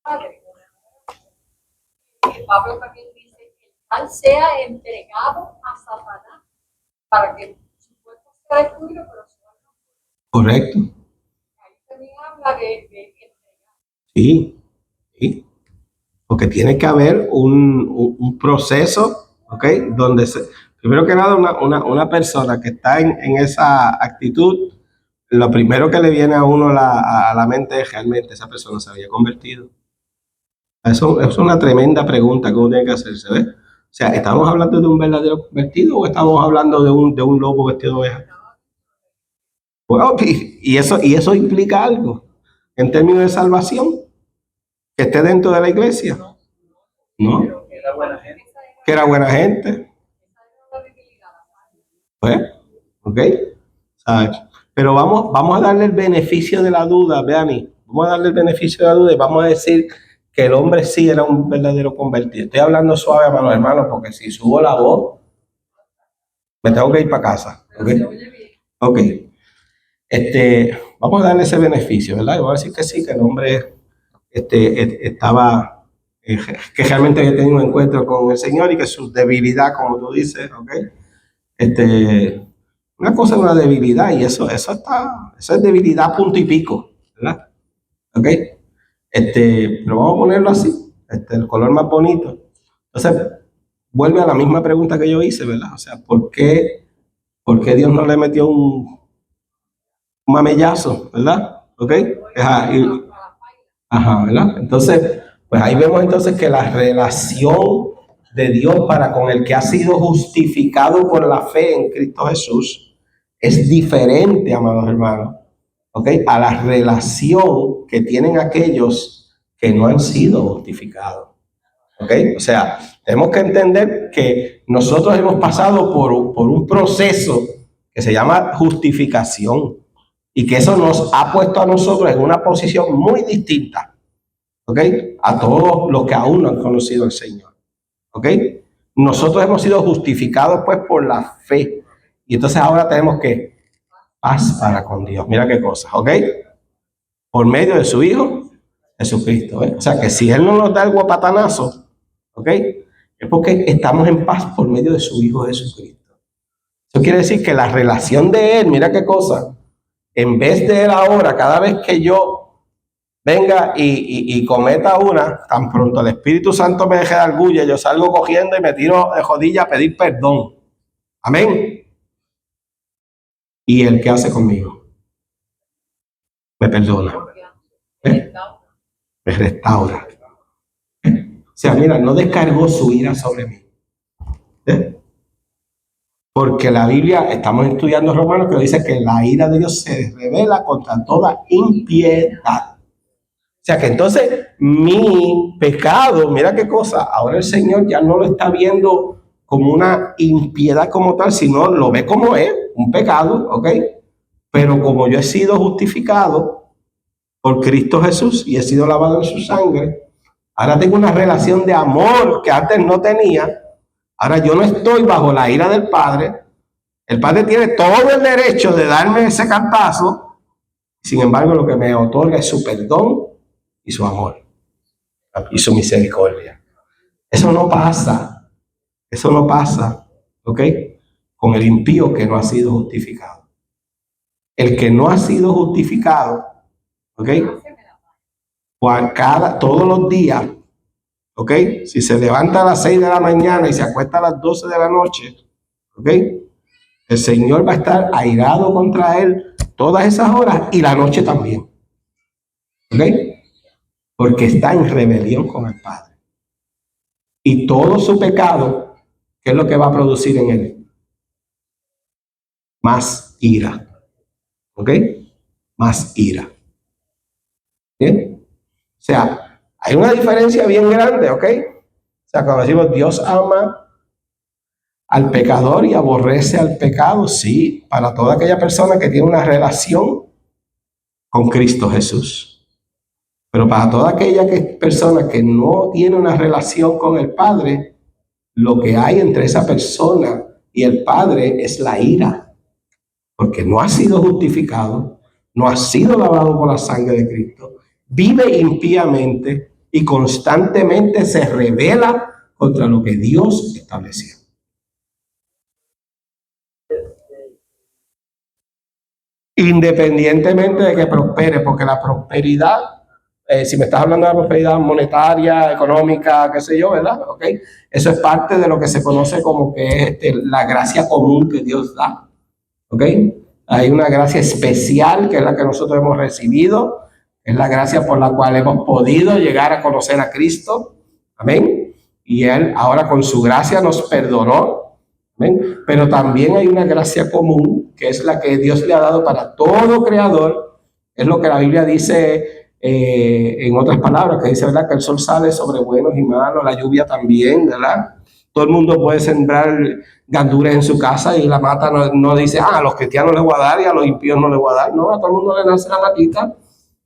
Padre. Pablo también dice que tal sea entregado a Satanás para que su cuerpo sea destruido, pero su alma. Correcto. Ahí también habla de entregar. Sí, sí. Porque tiene que haber un proceso, ¿ok? Donde primero que nada, una persona que está en esa actitud, lo primero que le viene a uno a la mente es realmente esa persona se había convertido. Eso es una tremenda pregunta que uno tiene que hacerse, ¿ves? O sea, ¿estamos hablando de un verdadero convertido o estamos hablando de un lobo vestido de oveja? Bueno, y eso implica algo en términos de salvación, que esté dentro de la iglesia. ¿No? Que era buena gente. Que era buena gente. Pues, ok. ¿Sabes? Pero vamos a darle el beneficio de la duda, Beani. Vamos a darle el beneficio de la duda y vamos a decir que el hombre sí era un verdadero convertido. Estoy hablando suave a los hermanos porque si subo la voz, me tengo que ir para casa. ¿Ok? Ok. Vamos a darle ese beneficio, ¿verdad? Y voy a decir que sí, que el hombre estaba, que realmente había tenido un encuentro con el Señor y que su debilidad, como tú dices, ¿ok? Una cosa es una debilidad y eso es debilidad punto y pico, ¿verdad? ¿Ok? Pero vamos a ponerlo así, el color más bonito. Entonces, vuelve a la misma pregunta que yo hice, ¿verdad? O sea, ¿por qué Dios no le metió un mamellazo, ¿verdad? ¿Ok? Ajá, ¿verdad? Entonces, pues ahí vemos entonces que la relación de Dios para con el que ha sido justificado por la fe en Cristo Jesús es diferente, amados hermanos, ¿ok? A la relación que tienen aquellos que no han sido justificados, ¿ok? O sea, tenemos que entender que nosotros hemos pasado por un proceso que se llama justificación y que eso nos ha puesto a nosotros en una posición muy distinta, ¿ok? A todos los que aún no han conocido al Señor, ¿ok? Nosotros hemos sido justificados pues por la fe y entonces ahora tenemos que paz para con Dios. Mira qué cosa, ¿ok? Por medio de su Hijo Jesucristo, ¿eh? O sea que si Él no nos da el guapatanazo, ¿ok? Es porque estamos en paz por medio de su Hijo Jesucristo. Eso quiere decir que la relación de Él, mira qué cosa, en vez de Él ahora, cada vez que yo venga y cometa una, tan pronto el Espíritu Santo me deje dar bulla, yo salgo cogiendo y me tiro de rodillas a pedir perdón. Amén. ¿Y Él qué hace conmigo? Me perdona. Me restaura. O sea, mira, no descargó su ira sobre mí. Porque la Biblia, estamos estudiando Romanos, que dice que la ira de Dios se revela contra toda impiedad. O sea que entonces mi pecado, mira qué cosa, ahora el Señor ya no lo está viendo como una impiedad como tal, sino lo ve como es, un pecado, ¿ok? Pero como yo he sido justificado por Cristo Jesús y he sido lavado en su sangre, ahora tengo una relación de amor que antes no tenía. Ahora yo no estoy bajo la ira del Padre. El Padre tiene todo el derecho de darme ese cantazo. Sin embargo, lo que me otorga es su perdón y su amor y su misericordia. Eso no pasa. Eso no pasa, ¿ok? Con el impío que no ha sido justificado. El que no ha sido justificado, ¿ok? Todos los días, ¿ok? Si se levanta a las 6 de la mañana y se acuesta a las 12 de la noche, ¿ok? El Señor va a estar airado contra él todas esas horas y la noche también. ¿Ok? Porque está en rebelión con el Padre. Y todo su pecado, ¿qué es lo que va a producir en él? Más ira. ¿Ok? Más ira. ¿Bien? O sea, hay una diferencia bien grande, ¿ok? O sea, cuando decimos Dios ama al pecador y aborrece al pecado, sí, para toda aquella persona que tiene una relación con Cristo Jesús. Pero para toda aquella persona que no tiene una relación con el Padre, lo que hay entre esa persona y el Padre es la ira, porque no ha sido justificado, no ha sido lavado por la sangre de Cristo, vive impíamente y constantemente se rebela contra lo que Dios estableció. Independientemente de que prospere, porque la prosperidad, si me estás hablando de la prosperidad monetaria, económica, qué sé yo, ¿verdad? ¿Ok? Eso es parte de lo que se conoce como que es la gracia común que Dios da. ¿Ok? Hay una gracia especial que es la que nosotros hemos recibido, es la gracia por la cual hemos podido llegar a conocer a Cristo. Amén. Y Él ahora con su gracia nos perdonó. Amén. Pero también hay una gracia común, que es la que Dios le ha dado para todo creador. Es lo que la Biblia dice en otras palabras, que dice, ¿verdad? Que el sol sale sobre buenos y malos, la lluvia también, ¿verdad? Todo el mundo puede sembrar gandules en su casa y la mata no dice, a los cristianos les voy a dar y a los impíos no les voy a dar. No, a todo el mundo le nace la matita.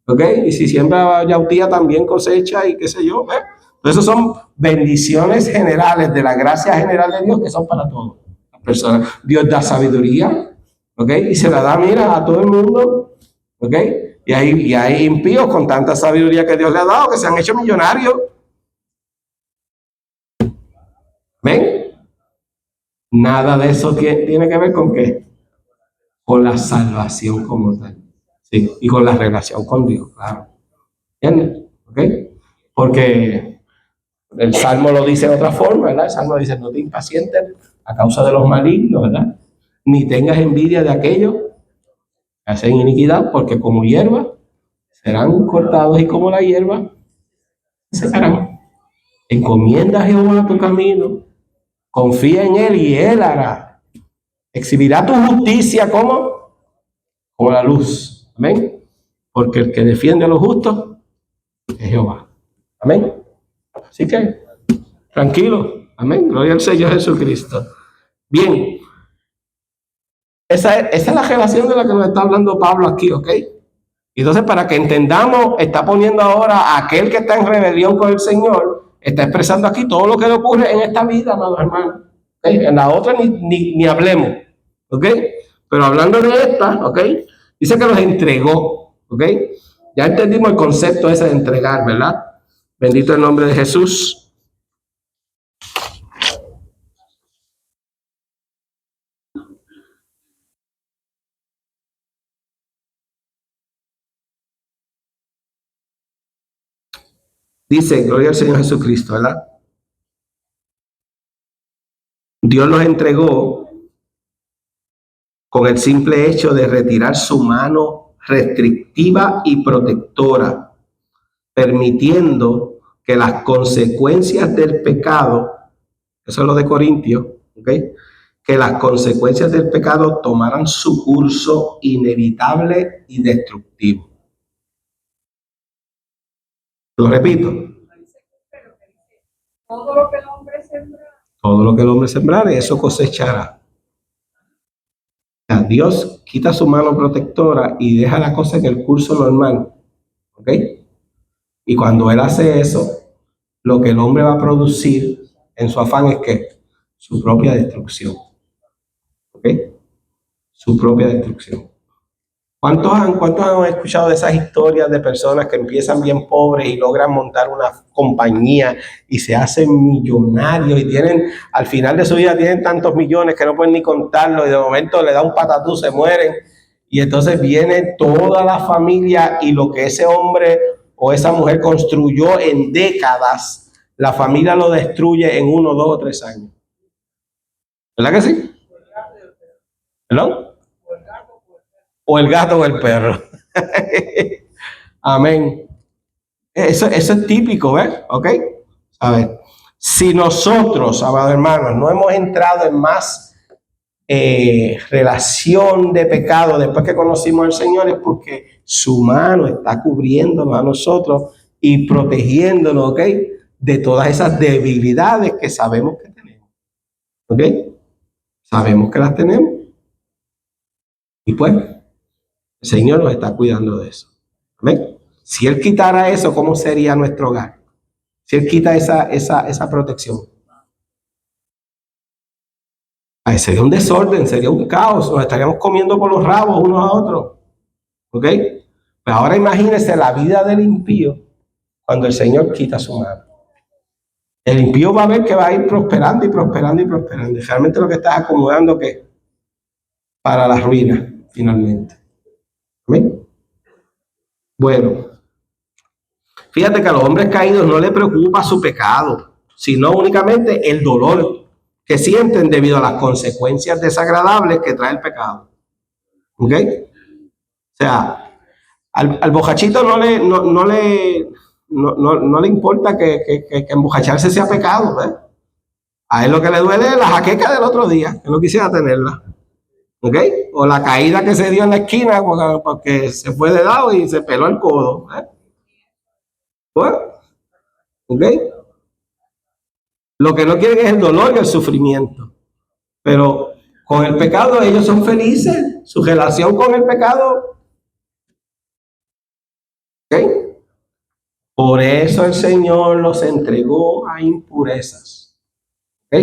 ¿Ok? Y si siembra yautía también cosecha y qué sé yo. ¿Ves? Entonces son bendiciones generales de la gracia general de Dios que son para todos las personas. Dios da sabiduría, ¿ok? Y se la da, mira, a todo el mundo, ¿ok? Y hay impíos con tanta sabiduría que Dios le ha dado que se han hecho millonarios. ¿Ven? Nada de eso tiene que ver con qué? Con la salvación como tal. Sí, y con la relación con Dios, claro. ¿Entiendes? ¿Ok? Porque el Salmo lo dice de otra forma, ¿verdad? El Salmo dice, no te impacientes a causa de los malignos, ¿verdad? Ni tengas envidia de aquellos que hacen iniquidad, porque como hierba serán cortados y como la hierba se secarán. Encomienda a Jehová tu camino, confía en Él y Él hará. Exhibirá tu justicia como la luz. Amén. Porque el que defiende a los justos es Jehová. Amén. Así que, tranquilo. Amén. Gloria al Señor Jesucristo. Bien. Esa es la relación de la que nos está hablando Pablo aquí, ¿ok? Entonces, para que entendamos, está poniendo ahora a aquel que está en rebelión con el Señor, está expresando aquí todo lo que le ocurre en esta vida, amados hermanos. ¿Okay? En la otra ni hablemos, ¿ok? Pero hablando de esta, ¿ok? Dice que los entregó, ¿ok? Ya entendimos el concepto ese de entregar, ¿verdad? Bendito el nombre de Jesús. Dice, gloria al Señor Jesucristo, ¿verdad? Dios los entregó con el simple hecho de retirar su mano restrictiva y protectora, permitiendo que las consecuencias del pecado, eso es lo de Corintios, ¿ok? Que las consecuencias del pecado tomaran su curso inevitable y destructivo. Lo repito. Todo lo que el hombre sembra. Todo lo que el hombre sembrare, eso cosechará. Dios quita su mano protectora y deja la cosa en el curso normal. ¿Ok? Y cuando Él hace eso, lo que el hombre va a producir en su afán es que su propia destrucción. ¿Ok? Su propia destrucción. ¿Cuántos han escuchado de esas historias de personas que empiezan bien pobres y logran montar una compañía y se hacen millonarios y tienen, al final de su vida tienen tantos millones que no pueden ni contarlo y de momento le da un patatú, se mueren y entonces viene toda la familia y lo que ese hombre o esa mujer construyó en décadas, la familia lo destruye en 1, 2 o 3 años? ¿Verdad que sí? ¿Perdón? O el gato o el perro. Amén. Eso es típico, ¿ves? ¿Ok? A ver, si nosotros, amados hermanos, no hemos entrado en más relación de pecado después que conocimos al Señor, es porque su mano está cubriéndonos a nosotros y protegiéndonos, ¿ok? De todas esas debilidades que sabemos que tenemos. ¿Ok? Sabemos que las tenemos. Y pues, el Señor nos está cuidando de eso. ¿Amén? Si Él quitara eso, ¿cómo sería nuestro hogar? Si Él quita esa protección. Ay, sería un desorden, sería un caos. Nos estaríamos comiendo por los rabos unos a otros. ¿Ok? Pues ahora imagínense la vida del impío. cuando el Señor quita su mano. El impío va a ver que va a ir prosperando y prosperando y prosperando. Y realmente lo que está acomodando que para la ruina, finalmente. ¿Amén? Bueno, fíjate que a los hombres caídos no les preocupa su pecado, sino únicamente el dolor que sienten debido a las consecuencias desagradables que trae el pecado. ¿Ok? O sea, al bojachito no le importa que embojacharse sea pecado, ¿ves? A él lo que le duele es la jaqueca del otro día, que no quisiera tenerla. ¿Ok? O la caída que se dio en la esquina porque se fue de lado y se peló el codo. Bueno, ¿ok? Lo que no quieren es el dolor y el sufrimiento. Pero con el pecado ellos son felices. Su relación con el pecado. ¿Ok? Por eso el Señor los entregó a impurezas. ¿Ok?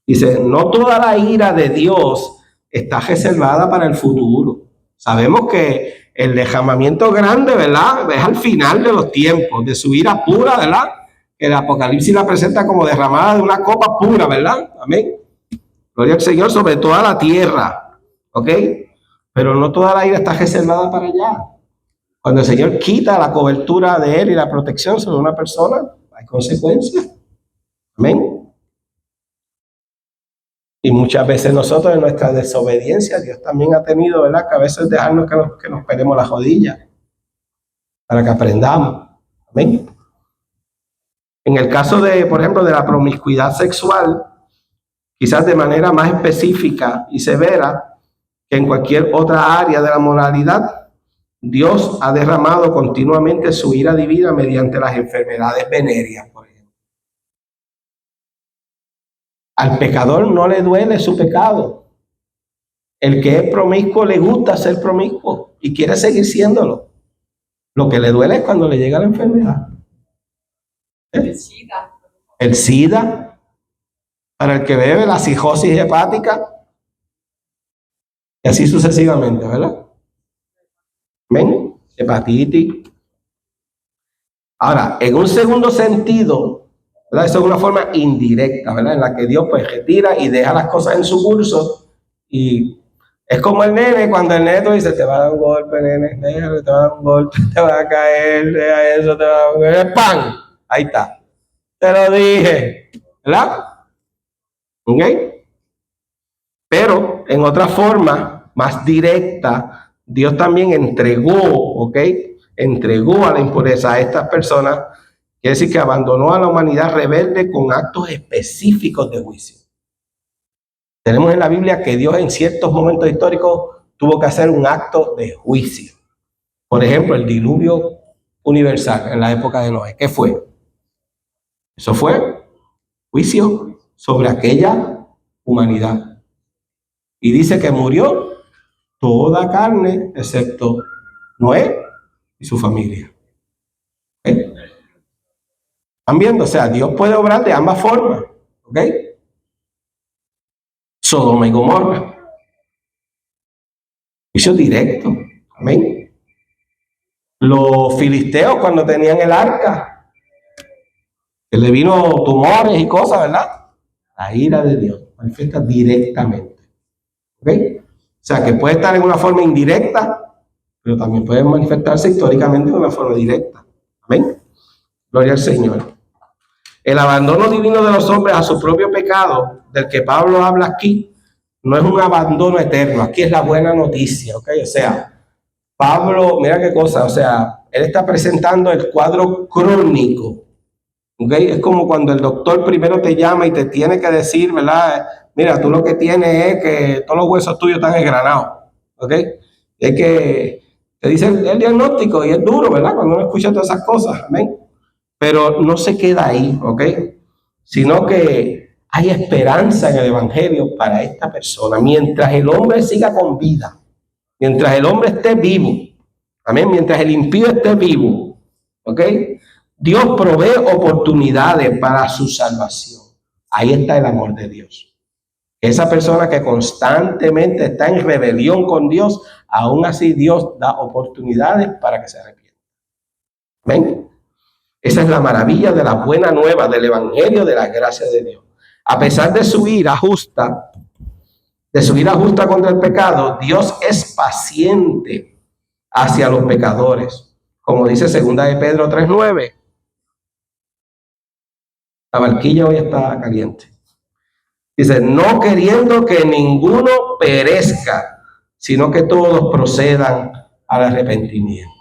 Dice, no toda la ira de Dios está reservada para el futuro. Sabemos que el derramamiento grande, ¿verdad? Es al final de los tiempos, de su ira pura, ¿verdad? Que el Apocalipsis la presenta como derramada de una copa pura, ¿verdad? Amén. Gloria al Señor sobre toda la tierra, ¿ok? Pero no toda la ira está reservada para allá. Cuando el Señor quita la cobertura de Él y la protección sobre una persona, hay consecuencias. Amén. Y muchas veces nosotros en nuestra desobediencia, Dios también ha tenido, ¿verdad? Que a veces dejarnos que nos pelemos las rodillas para que aprendamos. Amén. En el caso de, por ejemplo, de la promiscuidad sexual, quizás de manera más específica y severa que en cualquier otra área de la moralidad, Dios ha derramado continuamente su ira divina mediante las enfermedades venéreas, por ejemplo. Al pecador no le duele su pecado. El que es promiscuo le gusta ser promiscuo y quiere seguir siéndolo. Lo que le duele es cuando le llega la enfermedad. El SIDA. El SIDA, para el que bebe, la cirrosis hepática, y así sucesivamente, ¿verdad? ¿Ven? Hepatitis. Ahora, en un segundo sentido, ¿verdad? Eso es una forma indirecta, ¿verdad? En la que Dios pues retira y deja las cosas en su curso. Y es como el nene, cuando el neto dice, te va a dar un golpe, nene, déjalo, te va a dar un golpe, te va a caer, deja eso, te va a dar un golpe, ¡pam! Ahí está. Te lo dije, ¿verdad? ¿Ok? Pero en otra forma, más directa, Dios también entregó, ¿ok? Entregó a la impureza a estas personas, quiere decir que abandonó a la humanidad rebelde con actos específicos de juicio. Tenemos en la Biblia que Dios en ciertos momentos históricos tuvo que hacer un acto de juicio. Por ejemplo, el diluvio universal en la época de Noé. ¿Qué fue? Eso fue juicio sobre aquella humanidad. Y dice que murió toda carne excepto Noé y su familia. ¿Okay? ¿Están viendo? O sea, Dios puede obrar de ambas formas. ¿Ok? Sodoma y Gomorra. Juicio directo. Amén. Los filisteos cuando tenían el arca, que le vino tumores y cosas, ¿verdad? La ira de Dios manifiesta directamente. ¿Ok? O sea, que puede estar en una forma indirecta, pero también puede manifestarse históricamente de una forma directa. Amén. Gloria al Señor. El abandono divino de los hombres a su propio pecado, del que Pablo habla aquí, no es un abandono eterno. Aquí es la buena noticia, ¿ok? O sea, Pablo, mira qué cosa, o sea, él está presentando el cuadro crónico, ¿ok? Es como cuando el doctor primero te llama y te tiene que decir, ¿verdad? Mira, tú lo que tienes es que todos los huesos tuyos están desgranados, ¿ok? Es que te dice el diagnóstico y es duro, ¿verdad? Cuando uno escucha todas esas cosas, amén. Pero no se queda ahí, ¿ok? Sino que hay esperanza en el Evangelio para esta persona. Mientras el hombre siga con vida, mientras el hombre esté vivo, amén, mientras el impío esté vivo, ¿ok? Dios provee oportunidades para su salvación. Ahí está el amor de Dios. Esa persona que constantemente está en rebelión con Dios, aún así Dios da oportunidades para que se arrepienta. ¿Ven? Esa es la maravilla de la buena nueva, del evangelio de la gracia de Dios. A pesar de su ira justa, contra el pecado, Dios es paciente hacia los pecadores. Como dice 2 de Pedro 3:9. La barquilla hoy está caliente. Dice, no queriendo que ninguno perezca, sino que todos procedan al arrepentimiento.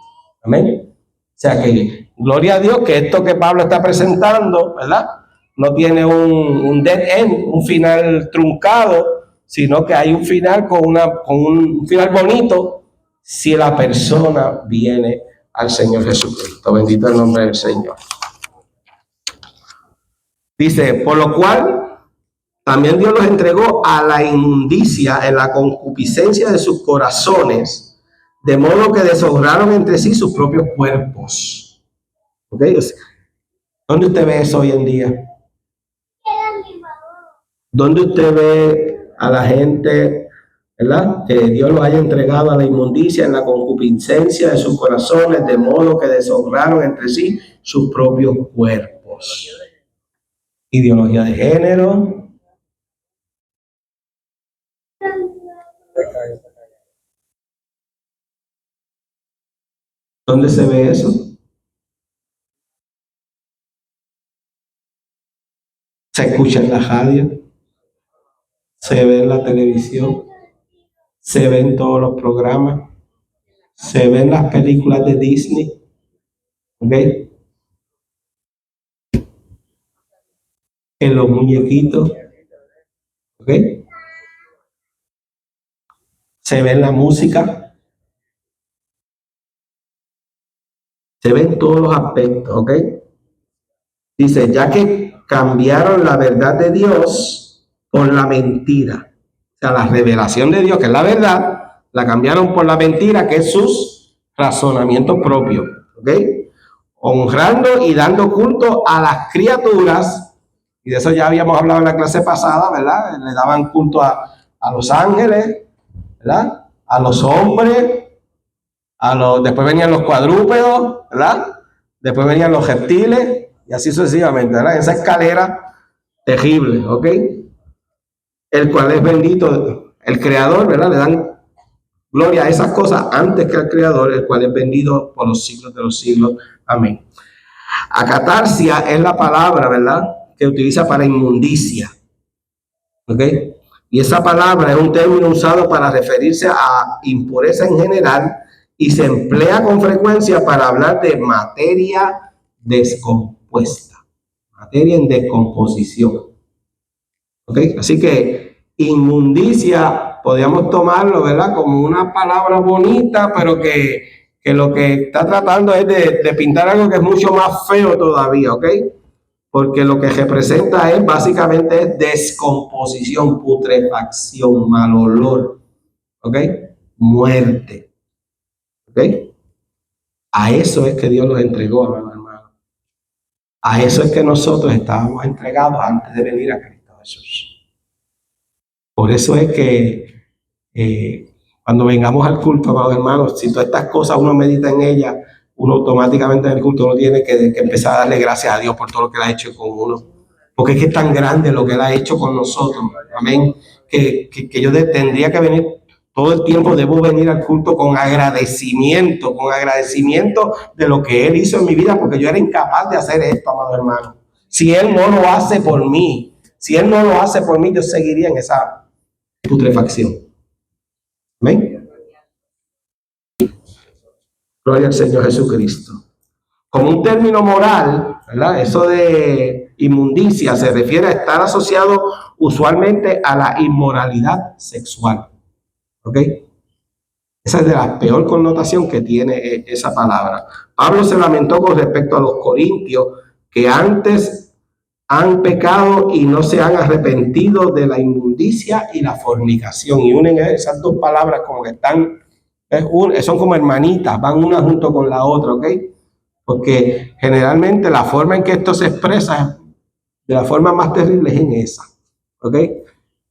Amén. O sea que, gloria a Dios que esto que Pablo está presentando, ¿verdad? No tiene un dead end, un final truncado, sino que hay un final con un final bonito si la persona viene al Señor Jesucristo. Bendito el nombre del Señor. Dice, por lo cual también Dios los entregó a la inmundicia en la concupiscencia de sus corazones, de modo que deshonraron entre sí sus propios cuerpos. ¿Ok? O sea, ¿dónde usted ve eso hoy en día? ¿Dónde usted ve a la gente, ¿verdad? Que Dios los haya entregado a la inmundicia en la concupiscencia de sus corazones, de modo que deshonraron entre sí sus propios cuerpos. Ideología de género. ¿Dónde se ve eso? Se escucha en la radio, se ve en la televisión, se ve en todos los programas, se ve en las películas de Disney, ¿ok? En los muñequitos, ¿ok? Se ve en la música, se ve en todos los aspectos, ¿ok? Dice, ya que cambiaron la verdad de Dios por la mentira. O sea, la revelación de Dios, que es la verdad, la cambiaron por la mentira, que es sus razonamientos propios, ¿ok? Honrando y dando culto a las criaturas, y de eso ya habíamos hablado en la clase pasada, ¿verdad? Le daban culto a los ángeles, ¿verdad? A los hombres, después venían los cuadrúpedos, ¿verdad? Después venían los reptiles, y así sucesivamente, ¿verdad? Esa escalera terrible, ¿ok? El cual es bendito, el Creador, ¿verdad? Le dan gloria a esas cosas antes que al Creador, el cual es bendito por los siglos de los siglos. Amén. Acatarsia es la palabra, ¿verdad?, que utiliza para inmundicia, ¿ok? Y esa palabra es un término usado para referirse a impureza en general y se emplea con frecuencia para hablar de materia descompuesta, materia en descomposición, ¿ok? Así que inmundicia podríamos tomarlo, ¿verdad?, como una palabra bonita, pero que lo que está tratando es de pintar algo que es mucho más feo todavía, ¿ok? Porque lo que representa es básicamente descomposición, putrefacción, mal olor, ¿ok? Muerte, ¿ok? A eso es que Dios los entregó, hermano. A eso es que nosotros estábamos entregados antes de venir a Cristo Jesús. Por eso es que cuando vengamos al culto, amados hermanos, si todas estas cosas uno medita en ellas, uno automáticamente en el culto uno tiene que empezar a darle gracias a Dios por todo lo que Él ha hecho con uno. Porque es que es tan grande lo que Él ha hecho con nosotros. Amén. Que yo tendría que venir todo el tiempo, debo venir al culto con agradecimiento de lo que Él hizo en mi vida, porque yo era incapaz de hacer esto, amado hermano. Si Él no lo hace por mí, yo seguiría en esa putrefacción. Amén. Gloria al Señor Jesucristo. Como un término moral, ¿verdad? Eso de inmundicia se refiere a estar asociado usualmente a la inmoralidad sexual. ¿Ok? Esa es de la peor connotación que tiene esa palabra. Pablo se lamentó con respecto a los corintios que antes han pecado y no se han arrepentido de la inmundicia y la fornicación. Y unen esas dos palabras como que están, son como hermanitas, van una junto con la otra, ¿ok? Porque generalmente la forma en que esto se expresa de la forma más terrible es en esa, ¿ok?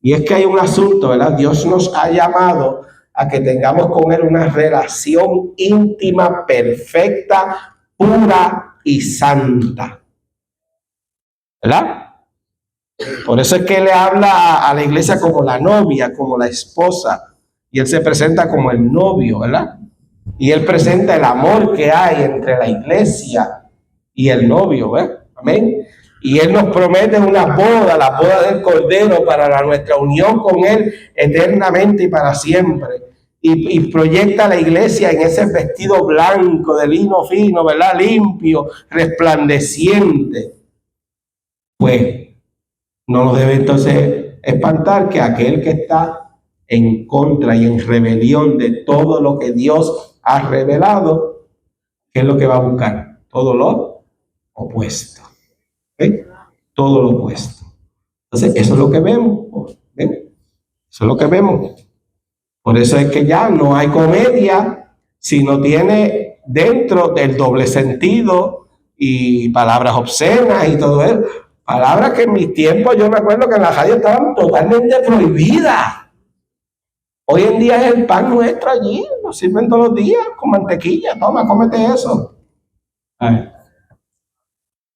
Y es que hay un asunto, ¿verdad? Dios nos ha llamado a que tengamos con Él una relación íntima, perfecta, pura, y santa. ¿Verdad? Por eso es que él le habla a la iglesia como la novia, como la esposa, y él se presenta como el novio, ¿verdad? Y él presenta el amor que hay entre la iglesia y el novio, ¿ves? Amén. Y él nos promete una boda, la boda del Cordero, para nuestra unión con él eternamente y para siempre. Y proyecta a la iglesia en ese vestido blanco de lino fino, ¿verdad? Limpio, resplandeciente. Pues no nos debe entonces espantar que aquel que está en contra y en rebelión de todo lo que Dios ha revelado, ¿qué es lo que va a buscar? Todo lo opuesto. ¿Okay? Todo lo opuesto. Entonces, eso es lo que vemos. ¿Ven? Eso es lo que vemos. Por eso es que ya no hay comedia si no tiene dentro del doble sentido y palabras obscenas y todo eso. Palabras que en mis tiempos yo me acuerdo que en la radio estaban totalmente prohibidas. Hoy en día es el pan nuestro allí, nos sirven todos los días con mantequilla. Toma, cómete eso.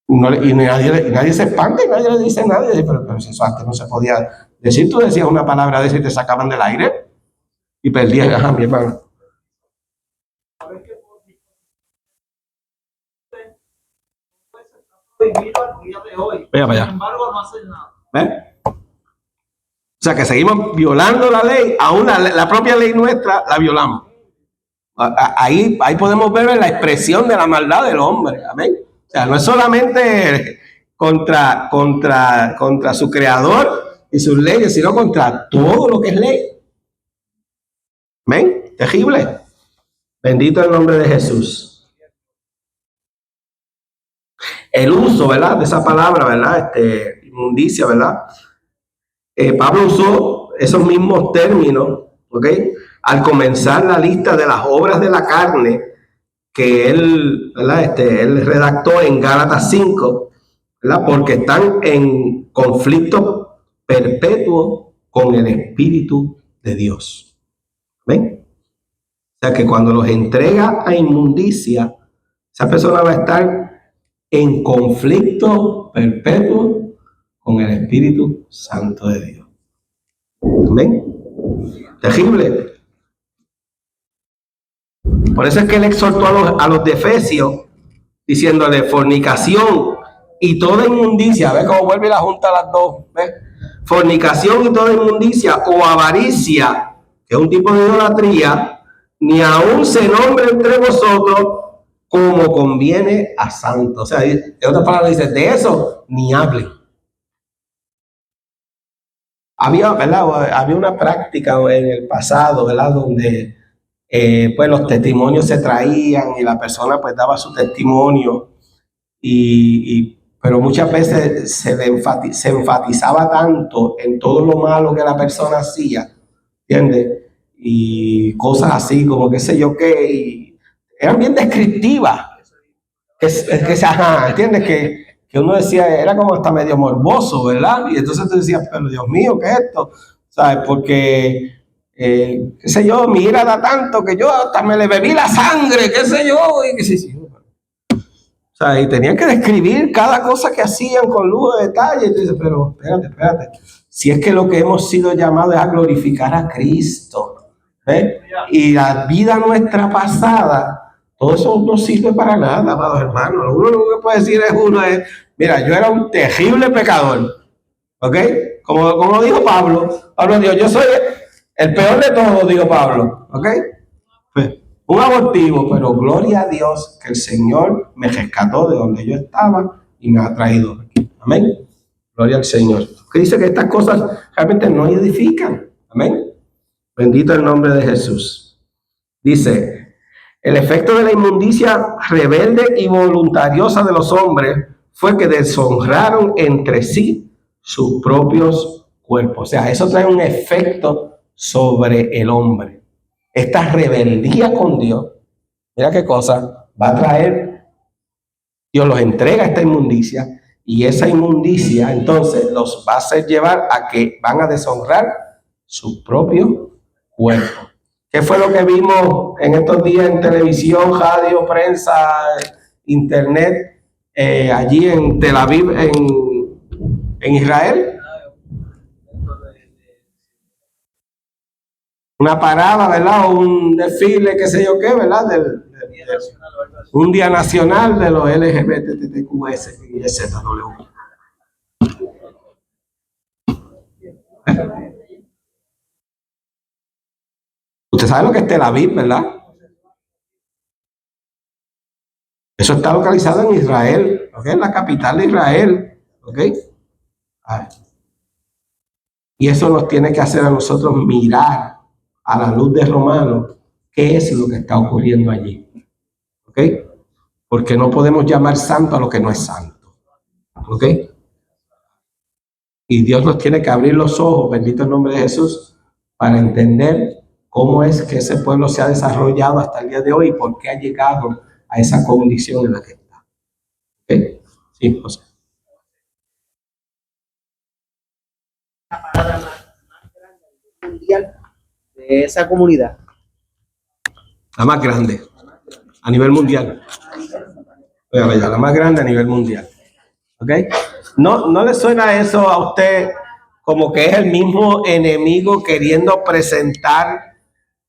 Y nadie se espanta y nadie le dice a nadie. Pero si eso antes no se podía decir, tú decías una palabra de esa y te sacaban del aire y perdías, ajá, mi hermano. Vaya para allá. Sin embargo, no hacen nada. ¿Ves? O sea que seguimos violando la ley, aún la propia ley nuestra la violamos. Ahí podemos ver la expresión de la maldad del hombre. Amén. O sea, no es solamente contra su creador y sus leyes, sino contra todo lo que es ley. Amén. Terrible. Bendito el nombre de Jesús. El uso, ¿verdad?, de esa palabra, ¿verdad? Inmundicia, ¿verdad? Pablo usó esos mismos términos, ¿ok? Al comenzar la lista de las obras de la carne que él, ¿verdad? Él redactó en Gálatas 5, ¿verdad? Porque están en conflicto perpetuo con el Espíritu de Dios. ¿Ven? O sea que cuando los entrega a inmundicia, esa persona va a estar en conflicto perpetuo con el Espíritu Santo de Dios. Amén. Terrible. Por eso es que él exhortó a los de Efesios, diciéndole fornicación y toda inmundicia. ¿Ves cómo vuelve la junta a las dos? ¿Ves? Fornicación y toda inmundicia o avaricia, que es un tipo de idolatría, ni aún se nombre entre vosotros como conviene a santos. O sea, en otras palabras dice, de eso ni hablen. Había una práctica en el pasado, ¿verdad?, donde pues los testimonios se traían y la persona pues daba su testimonio, pero muchas veces se enfatizaba tanto en todo lo malo que la persona hacía, ¿entiendes? Y cosas así como qué sé yo qué, y eran bien descriptivas. ¿Entiendes? Que uno decía, era como hasta medio morboso, ¿verdad? Y entonces tú decías, pero Dios mío, ¿qué es esto? ¿Sabes? Porque, qué sé yo, mi ira da tanto que yo hasta me le bebí la sangre, qué sé yo, y qué sé yo. O sea, y tenían que describir cada cosa que hacían con lujo de detalle. Y tú dices, pero espérate. Si es que lo que hemos sido llamados es a glorificar a Cristo, ¿eh? Y la vida nuestra pasada, todo eso no sirve para nada, amados hermanos. Lo único que puede decir es mira, yo era un terrible pecador, ¿ok? Como dijo Pablo dijo, yo soy el peor de todos, dijo Pablo, ¿ok? Pues, un abortivo, pero gloria a Dios que el Señor me rescató de donde yo estaba y me ha traído aquí. Amén. Gloria al Señor. Que dice que estas cosas realmente no edifican. Amén. Bendito el nombre de Jesús. Dice, el efecto de la inmundicia rebelde y voluntariosa de los hombres fue que deshonraron entre sí sus propios cuerpos. O sea, eso trae un efecto sobre el hombre. Esta rebeldía con Dios, mira qué cosa, va a traer, Dios los entrega a esta inmundicia y esa inmundicia entonces los va a hacer llevar a que van a deshonrar su propio cuerpo. ¿Qué fue lo que vimos en estos días en televisión, radio, prensa, internet? allí en Tel Aviv, en Israel. Una parada, ¿verdad? O un desfile, qué sé yo qué, ¿verdad? Un día nacional de los LGBTQS y ZW. Usted sabe lo que es Tel Aviv, ¿verdad? Eso está localizado en Israel, ¿ok? En la capital de Israel, ¿ok? Y eso nos tiene que hacer a nosotros mirar a la luz de Romanos qué es lo que está ocurriendo allí, ¿ok? Porque no podemos llamar santo a lo que no es santo, ¿ok? Y Dios nos tiene que abrir los ojos, bendito el nombre de Jesús, para entender cómo es que ese pueblo se ha desarrollado hasta el día de hoy y por qué ha llegado a esa condición en la que está. ¿Ok? Sí, José. La parada más grande mundial de esa comunidad. La más grande a nivel mundial. La más grande a nivel mundial. ¿Ok? ¿No le suena eso a usted como que es el mismo enemigo queriendo presentar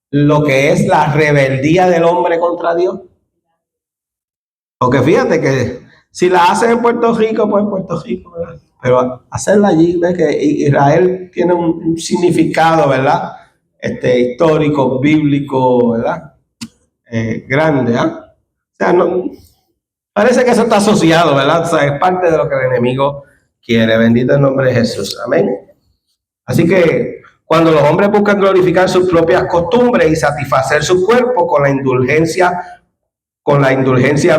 lo que es la rebeldía del hombre contra Dios? Porque fíjate que si la hacen en Puerto Rico, pues en Puerto Rico, ¿verdad? Pero hacerla allí, ¿ves? Que Israel tiene un significado, ¿verdad? Histórico, bíblico, ¿verdad? Grande, ¿ah? O sea, no, parece que eso está asociado, ¿verdad? O sea, es parte de lo que el enemigo quiere. Bendito el nombre de Jesús. Amén. Así que cuando los hombres buscan glorificar sus propias costumbres y satisfacer su cuerpo con la indulgencia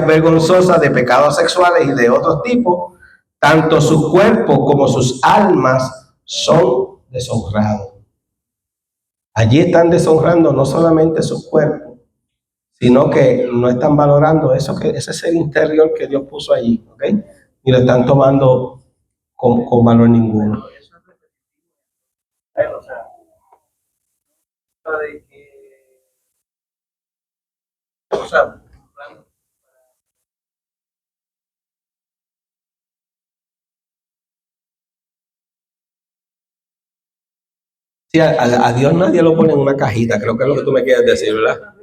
vergonzosa de pecados sexuales y de otros tipos, tanto su cuerpo como sus almas son deshonrados. Allí están deshonrando no solamente su cuerpo, sino que no están valorando ese ser interior que Dios puso allí, ¿ok? Y lo están tomando con valor ninguno. O sea, de que, o sea, Sí, a Dios nadie lo pone en una cajita, creo que es lo que tú me quieres decir, ¿verdad?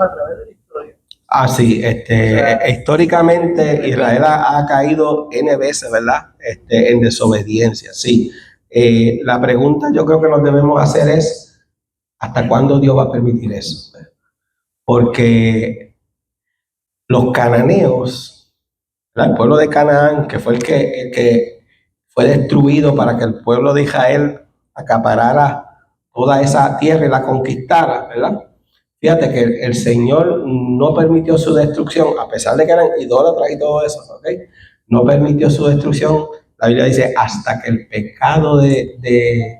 a través de la historia. Ah, sí, históricamente Israel ha caído N veces, ¿verdad? En desobediencia, sí. La pregunta yo creo que nos debemos hacer es, ¿hasta cuándo Dios va a permitir eso? Porque los cananeos, ¿verdad? El pueblo de Canaán, que fue el que fue destruido para que el pueblo de Israel acaparara toda esa tierra y la conquistara, ¿verdad? Fíjate que el Señor no permitió su destrucción, a pesar de que eran idólatras y todo eso, ¿ok? No permitió su destrucción. La Biblia dice, hasta que el pecado de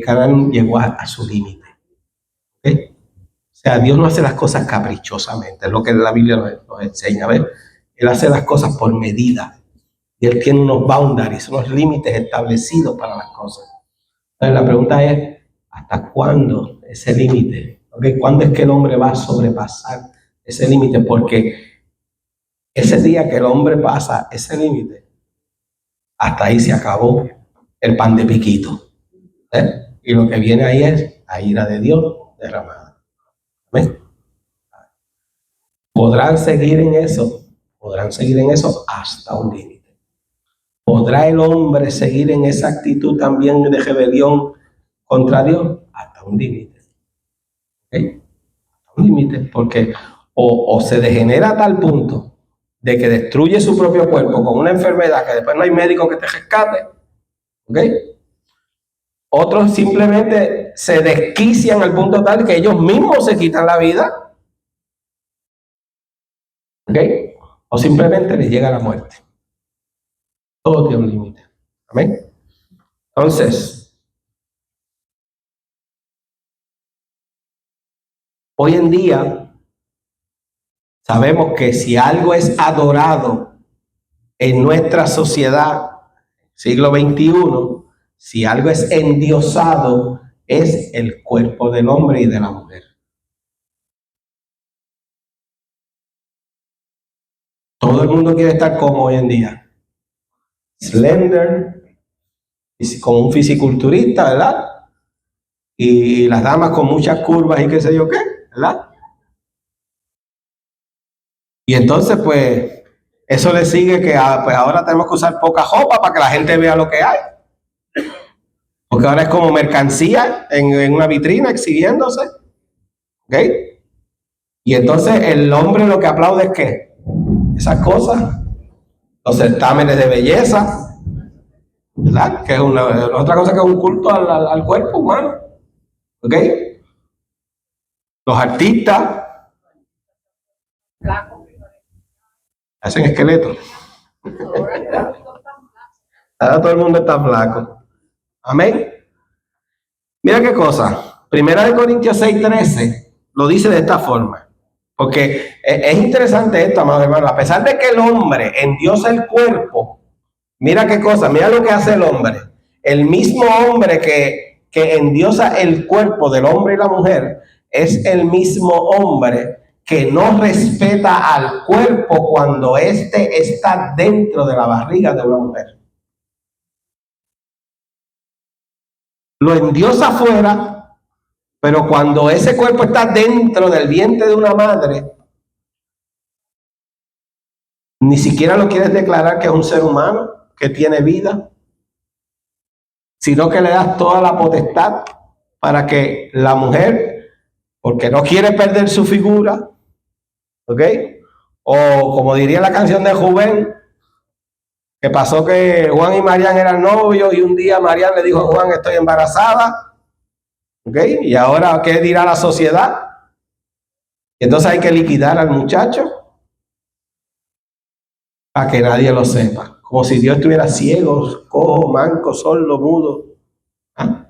Canaán llegó a su límite. ¿Okay? O sea, Dios no hace las cosas caprichosamente, es lo que la Biblia nos enseña, ¿ves? Él hace las cosas por medida. Y Él tiene unos boundaries, unos límites establecidos para las cosas. Entonces la pregunta es, ¿hasta cuándo ese límite? ¿Okay? ¿Cuándo es que el hombre va a sobrepasar ese límite? Porque ese día que el hombre pasa ese límite, hasta ahí se acabó el pan de piquito. Y lo que viene ahí es la ira de Dios derramada. ¿Ven? Podrán seguir en eso hasta un límite. ¿Podrá el hombre seguir en esa actitud también de rebelión contra Dios? Hasta un límite. ¿Okay? Hasta un límite, porque o se degenera a tal punto de que destruye su propio cuerpo con una enfermedad que después no hay médico que te rescate, ¿ok? Otros simplemente se desquician al punto tal que ellos mismos se quitan la vida, ¿ok? O simplemente les llega la muerte. Todo tiene un límite. Amén. Entonces, hoy en día sabemos que si algo es adorado en nuestra sociedad, siglo XXI, si algo es endiosado, es el cuerpo del hombre y de la mujer. Todo el mundo quiere estar como hoy en día. Slender, como un fisiculturista, ¿verdad? Y las damas con muchas curvas y qué sé yo qué, ¿verdad? Y entonces, pues, eso le sigue que pues ahora tenemos que usar poca ropa para que la gente vea lo que hay. Porque ahora es como mercancía en una vitrina exhibiéndose. ¿Ok? Y entonces el hombre lo que aplaude es ¿qué? Esas cosas. Los certámenes de belleza. ¿Verdad? Que es otra cosa que es un culto al cuerpo humano. ¿Ok? Los artistas hacen esqueletos. Ahora todo el mundo está flaco. Amén. Mira qué cosa. Primera de Corintios 6:13 lo dice de esta forma. Porque es interesante esto, amados hermanos. A pesar de que el hombre endiosa el cuerpo, mira qué cosa, mira lo que hace el hombre. El mismo hombre que endiosa el cuerpo del hombre y la mujer es el mismo hombre que no respeta al cuerpo cuando éste está dentro de la barriga de una mujer. Lo endiosa afuera, pero cuando ese cuerpo está dentro del vientre de una madre, ni siquiera lo quieres declarar que es un ser humano, que tiene vida, sino que le das toda la potestad para que la mujer, porque no quiere perder su figura, ¿ok? O como diría la canción de Rubén, que pasó que Juan y Marian eran novios y un día Marian le dijo a Juan, estoy embarazada, ¿ok? Y ahora, ¿qué dirá la sociedad? Y entonces hay que liquidar al muchacho para que nadie lo sepa, como si Dios estuviera ciego, cojo, manco, sordo, mudo. ¿Ah?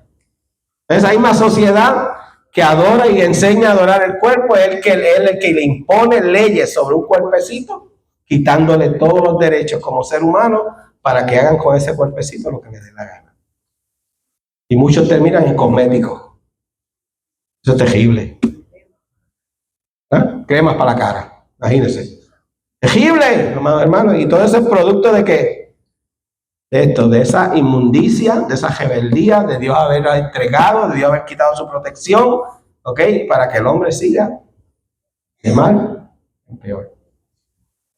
Esa misma sociedad que adora y enseña a adorar el cuerpo es el que le impone leyes sobre un cuerpecito, quitándole todos los derechos como ser humano para que hagan con ese cuerpecito lo que les dé la gana. Y muchos terminan en cosméticos. Eso es terrible. ¿Ah? Cremas para la cara, imagínense. Terrible, hermano. Y todo ese es producto de qué? De esto, de esa inmundicia, de esa rebeldía, de Dios haberla entregado, de Dios haber quitado su protección, ¿ok? Para que el hombre siga de mal en peor.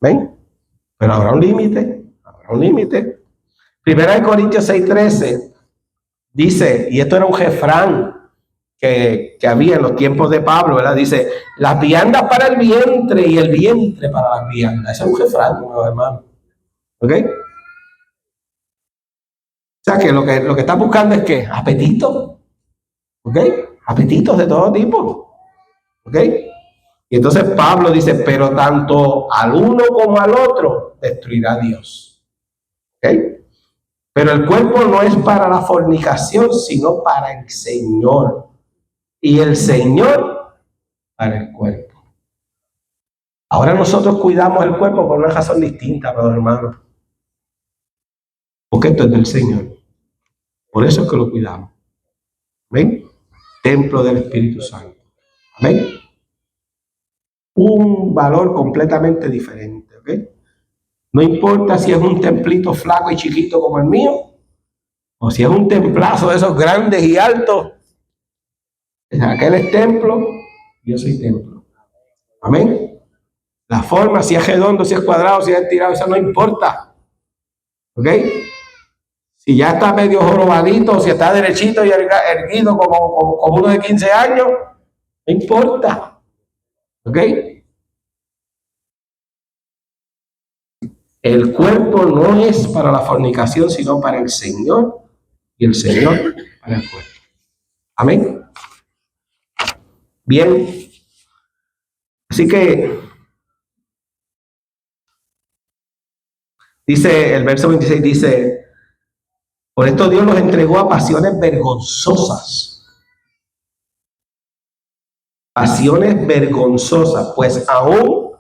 ¿Ven? Pero habrá un límite, Primera de Corintios 6:13 dice, y esto era un refrán que había en los tiempos de Pablo, ¿verdad? Dice, las viandas para el vientre y el vientre para las viandas. Ese es un refrán, hermano. ¿Ok? O sea, que lo que está buscando es que apetito, ¿ok? Apetitos de todo tipo, ¿ok? Y entonces Pablo dice, pero tanto al uno como al otro destruirá Dios, ¿ok? Pero el cuerpo no es para la fornicación, sino para el Señor. Y el Señor para el cuerpo. Ahora nosotros cuidamos el cuerpo por una razón distinta, hermanos. Porque esto es del Señor. Por eso es que lo cuidamos. ¿Ven? Templo del Espíritu Santo. ¿Ven? Un valor completamente diferente. ¿Ok? No importa si es un templito flaco y chiquito como el mío, o si es un templazo de esos grandes y altos. Aquel es templo, yo soy templo. Amén. La forma, si es redondo, si es cuadrado, si es estirado, eso no importa. ¿Ok? Si ya está medio jorobadito, si está derechito y erguido como uno de 15 años, no importa. ¿Ok? El cuerpo no es para la fornicación, sino para el Señor, y el Señor para el cuerpo. Amén. Bien. Así que dice el verso 26, dice, por esto Dios los entregó a pasiones vergonzosas. Pasiones vergonzosas, pues aún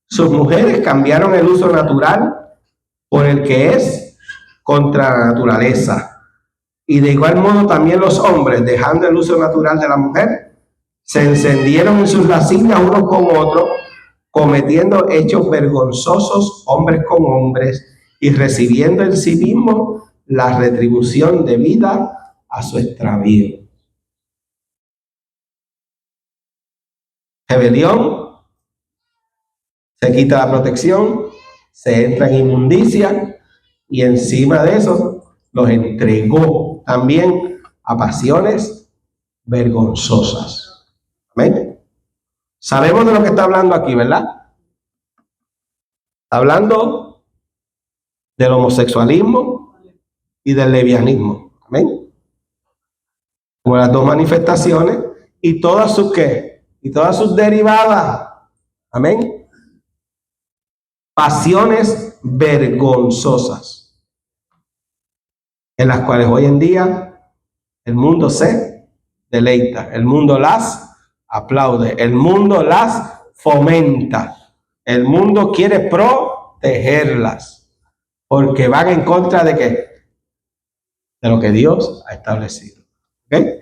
sus mujeres cambiaron el uso natural por el que es contra la naturaleza. Y de igual modo también los hombres, dejando el uso natural de la mujer, se encendieron en sus lascivias unos con otros, cometiendo hechos vergonzosos hombres con hombres y recibiendo en sí mismo la retribución debida a su extravío. Rebelión, se quita la protección, se entra en inmundicia y encima de eso los entregó también a pasiones vergonzosas. Amén. Sabemos de lo que está hablando aquí, ¿verdad? Está hablando del homosexualismo y del lesbianismo. Amén. Como las dos manifestaciones y todas sus ¿qué? Y todas sus derivadas. Amén. Pasiones vergonzosas en las cuales hoy en día el mundo se deleita, el mundo las aplaude, el mundo las fomenta, el mundo quiere protegerlas porque van en contra de ¿qué? De lo que Dios ha establecido. ¿Okay?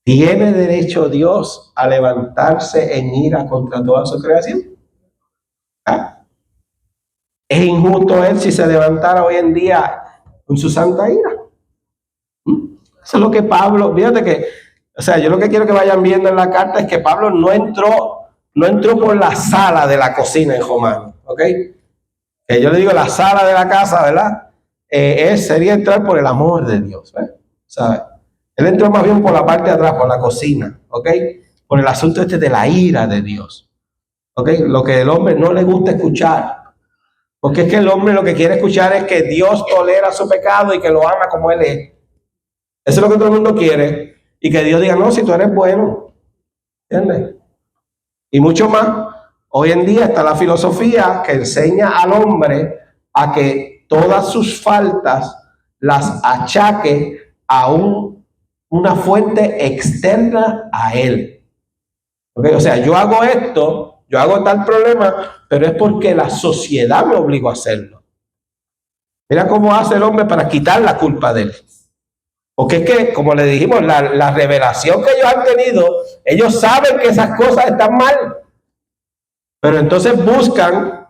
¿Tiene derecho Dios a levantarse en ira contra toda su creación? ¿Ah? ¿Es injusto él si se levantara hoy en día con su santa ira? Eso es lo que Pablo, fíjate que, o sea, yo lo que quiero que vayan viendo en la carta es que Pablo no entró por la sala de la cocina en Romano, ¿ok? Que yo le digo la sala de la casa, ¿verdad? Sería entrar por el amor de Dios, ¿sabes? Él entró más bien por la parte de atrás, por la cocina, ¿ok? Por el asunto de la ira de Dios, ¿ok? Lo que el hombre no le gusta escuchar. Porque es que el hombre lo que quiere escuchar es que Dios tolera su pecado y que lo ama como Él es. Eso es lo que todo el mundo quiere. Y que Dios diga, no, si tú eres bueno. ¿Entiendes? Y mucho más. Hoy en día está la filosofía que enseña al hombre a que todas sus faltas las achaque a una fuente externa a él. ¿Okay? O sea, yo hago esto, yo hago tal problema, pero es porque la sociedad me obligó a hacerlo. Mira cómo hace el hombre para quitar la culpa de él. Porque es que, como le dijimos, la revelación que ellos han tenido, ellos saben que esas cosas están mal. Pero entonces buscan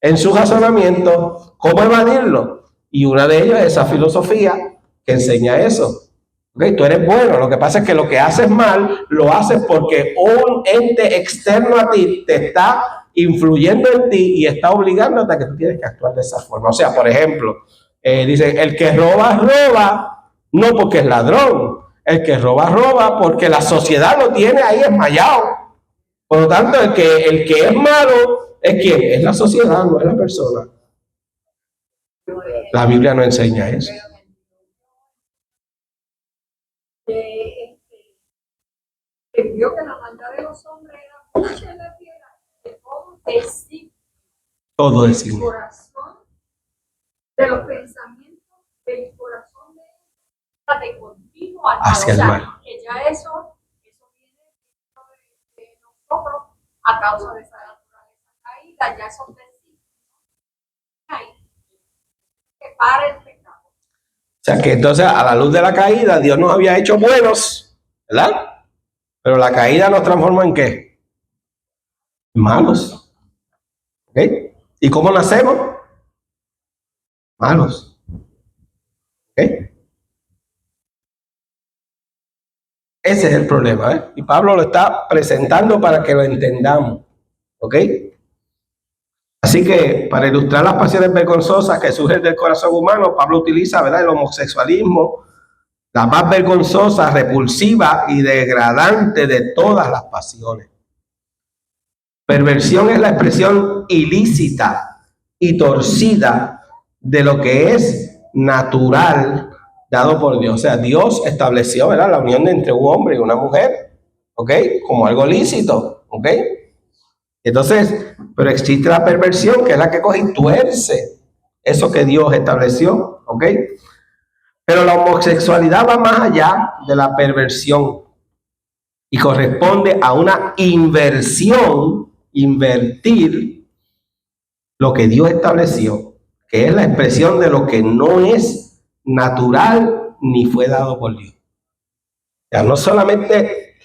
en su razonamiento cómo evadirlo. Y una de ellas es esa filosofía que enseña eso. ¿Okay? Tú eres bueno, lo que pasa es que lo que haces mal, lo haces porque un ente externo a ti te está influyendo en ti y está obligándote a que tú tienes que actuar de esa forma. O sea, por ejemplo, dice, el que roba, roba, no porque es ladrón. El que roba, roba porque la sociedad lo tiene ahí esmayado. Por lo tanto, el que es malo es ¿quién? Es la sociedad, no es la persona. La Biblia no enseña eso. Que vio que la maldad de los hombres era mucha en la tierra, de todo designio, corazón, de los pensamientos del corazón de continuo hacia el mal. Que ya eso viene de nosotros a causa de esa naturaleza caída, ya son designios. Que pare el pecado. O sea que entonces a la luz de la caída Dios nos había hecho buenos, ¿verdad? Pero la caída nos transformó ¿en qué? Malos. ¿Ok? ¿Y cómo nacemos? Malos. ¿Ok? Ese es el problema, ¿eh? Y Pablo lo está presentando para que lo entendamos. ¿Ok? Así que para ilustrar las pasiones vergonzosas que surgen del corazón humano, Pablo utiliza, ¿verdad?, el homosexualismo, la más vergonzosa, repulsiva y degradante de todas las pasiones. Perversión es la expresión ilícita y torcida de lo que es natural dado por Dios. O sea, Dios estableció, ¿verdad?, la unión entre un hombre y una mujer, ¿ok?, como algo lícito, ¿ok? Entonces, pero existe la perversión, que es la que coge y tuerce eso que Dios estableció, ¿ok? Pero la homosexualidad va más allá de la perversión y corresponde a una inversión, invertir lo que Dios estableció, que es la expresión de lo que no es natural ni fue dado por Dios. Ya no solamente,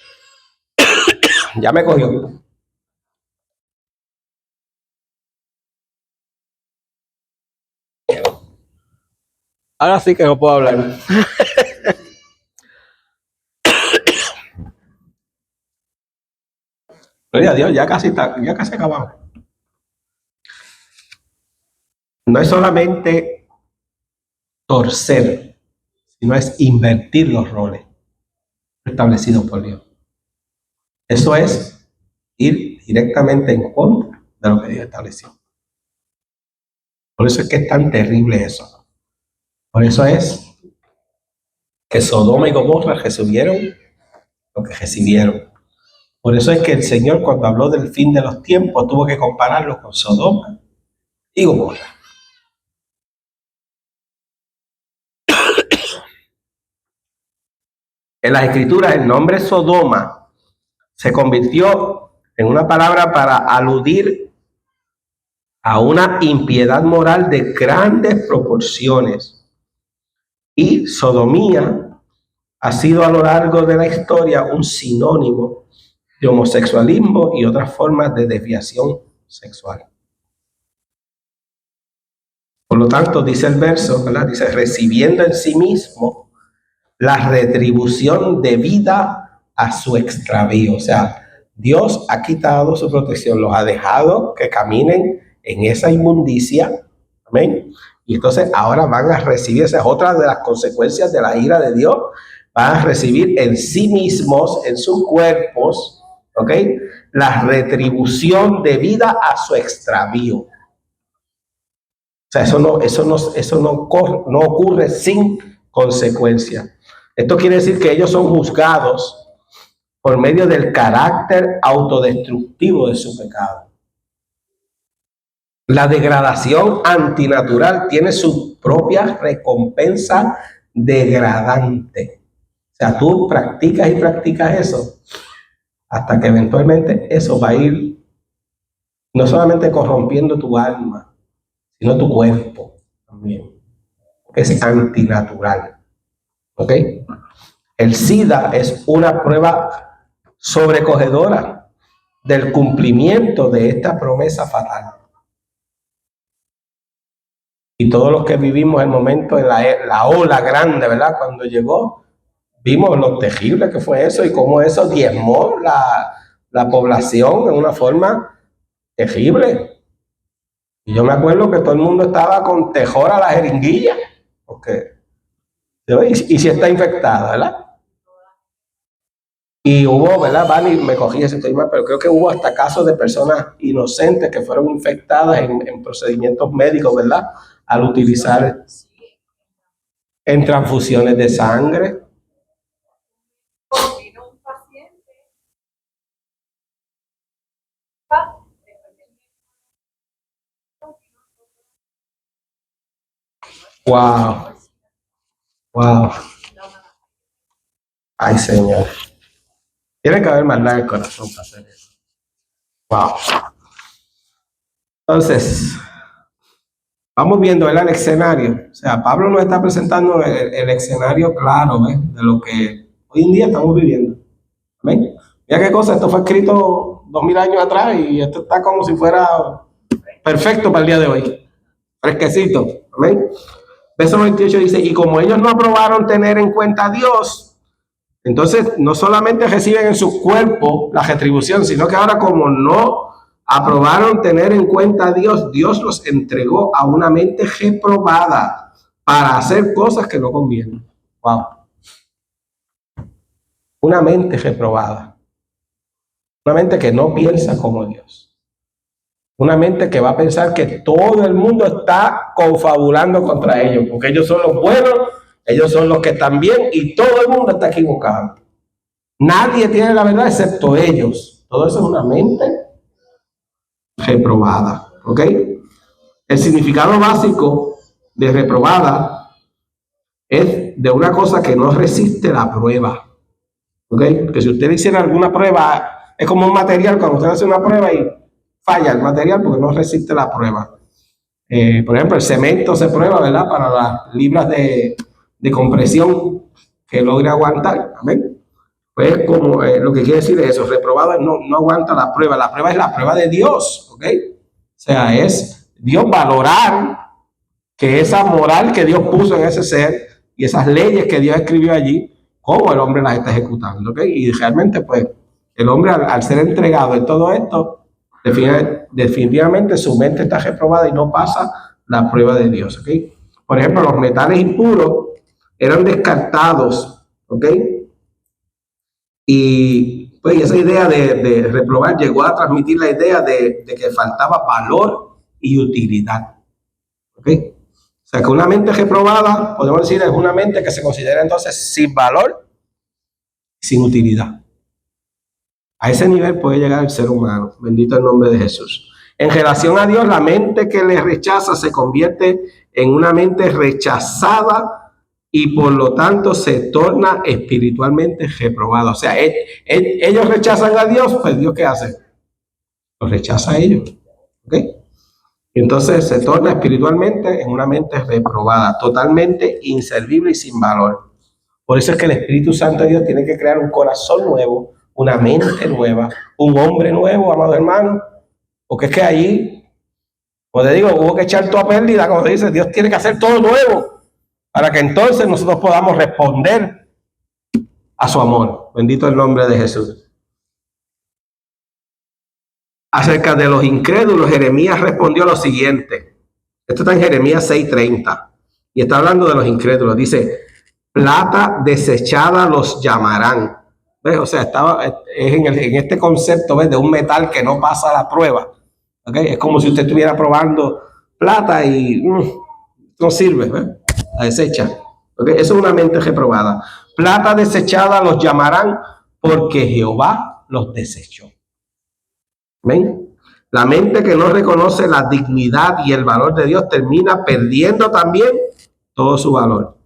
ya me cogió. Ahora sí que no puedo hablar. Gloria a Dios, ya casi acabamos. No es solamente torcer, sino es invertir los roles establecidos por Dios. Eso es ir directamente en contra de lo que Dios estableció. Por eso es que es tan terrible eso. Por eso es que Sodoma y Gomorra recibieron lo que recibieron. Por eso es que el Señor, cuando habló del fin de los tiempos, tuvo que compararlo con Sodoma y Gomorra. En las Escrituras, el nombre Sodoma se convirtió en una palabra para aludir a una impiedad moral de grandes proporciones. Y sodomía ha sido a lo largo de la historia un sinónimo de homosexualismo y otras formas de desviación sexual. Por lo tanto, dice el verso, ¿verdad? Dice, recibiendo en sí mismo la retribución debida a su extravío. O sea, Dios ha quitado su protección, los ha dejado que caminen en esa inmundicia. Amén. Y entonces ahora van a recibir, esa es otra de las consecuencias de la ira de Dios, van a recibir en sí mismos, en sus cuerpos, ¿ok?, la retribución debida a su extravío. O sea, eso no ocurre sin consecuencia. Esto quiere decir que ellos son juzgados por medio del carácter autodestructivo de su pecado. La degradación antinatural tiene su propia recompensa degradante. O sea, tú practicas y practicas eso hasta que eventualmente eso va a ir no solamente corrompiendo tu alma, sino tu cuerpo también. Es antinatural. ¿Ok? El SIDA es una prueba sobrecogedora del cumplimiento de esta promesa fatal. Y todos los que vivimos el momento en la ola grande, ¿verdad? Cuando llegó, vimos lo terrible que fue eso y cómo eso diezmó la población en una forma terrible. Y yo me acuerdo que todo el mundo estaba con tejor a la jeringuilla, porque y si está infectada, ¿verdad? Y hubo, ¿verdad? Vani me cogí ese tema, pero creo que hubo hasta casos de personas inocentes que fueron infectadas en procedimientos médicos, ¿verdad? Al utilizar en transfusiones de sangre. Vino un paciente. Wow. Wow. Ay, Señor. Tiene que haber maldad en el corazón para hacer eso. Wow. Entonces, vamos viendo el escenario. O sea, Pablo nos está presentando el escenario claro, ¿ves? De lo que hoy en día estamos viviendo. ¿Ven? Mira qué cosa, esto fue escrito 2000 años atrás y esto está como si fuera perfecto para el día de hoy. Fresquecito. ¿Ven? Verso 28 dice, y como ellos no aprobaron tener en cuenta a Dios, entonces no solamente reciben en su cuerpo la retribución, sino que ahora como no aprobaron tener en cuenta a Dios, Dios los entregó a una mente reprobada para hacer cosas que no convienen. Wow. Una mente reprobada. Una mente que no piensa como Dios. Una mente que va a pensar que todo el mundo está confabulando contra ellos, porque ellos son los buenos, ellos son los que están bien y todo el mundo está equivocado. Nadie tiene la verdad excepto ellos. Todo eso es una mente reprobada. ¿Ok? El significado básico de reprobada es de una cosa que no resiste la prueba. ¿Ok? Que si usted hiciera alguna prueba, es como un material, cuando usted hace una prueba y falla el material porque no resiste la prueba. Por ejemplo, el cemento se prueba, ¿verdad? Para las libras de compresión que logre aguantar. ¿Amén? Pues como lo que quiere decir es eso, reprobado no aguanta la prueba es la prueba de Dios, ¿ok? O sea, es Dios valorar que esa moral que Dios puso en ese ser y esas leyes que Dios escribió allí, cómo el hombre las está ejecutando, ¿ok? Y realmente, pues, el hombre al ser entregado en todo esto, definitivamente su mente está reprobada y no pasa la prueba de Dios, ¿ok? Por ejemplo, los metales impuros eran descartados, ¿ok? Y pues esa idea de reprobar llegó a transmitir la idea de que faltaba valor y utilidad, ¿ok? O sea, que una mente reprobada, podemos decir, es una mente que se considera entonces sin valor, sin utilidad. A ese nivel puede llegar el ser humano. Bendito el nombre de Jesús. En relación a Dios, la mente que le rechaza se convierte en una mente rechazada y por lo tanto se torna espiritualmente reprobada. O sea, ellos rechazan a Dios, pues Dios ¿qué hace? Los rechaza a ellos. ¿Ok? Entonces se torna espiritualmente en una mente reprobada, totalmente inservible y sin valor. Por eso es que el Espíritu Santo de Dios tiene que crear un corazón nuevo, una mente nueva, un hombre nuevo, amado hermano. Porque es que allí, como te digo, hubo que echar toda pérdida, como se dice, Dios tiene que hacer todo nuevo, para que entonces nosotros podamos responder a su amor. Bendito el nombre de Jesús. Acerca de los incrédulos, Jeremías respondió lo siguiente. Esto está en Jeremías 6:30. Y está hablando de los incrédulos. Dice, plata desechada los llamarán. ¿Ves? O sea, es en este concepto, ¿ves? De un metal que no pasa la prueba. ¿Okay? Es como si usted estuviera probando plata y no sirve, ¿ves? La desecha. ¿Okay? Eso es una mente reprobada. Plata desechada los llamarán porque Jehová los desechó. ¿Ven? La mente que no reconoce la dignidad y el valor de Dios termina perdiendo también todo su valor.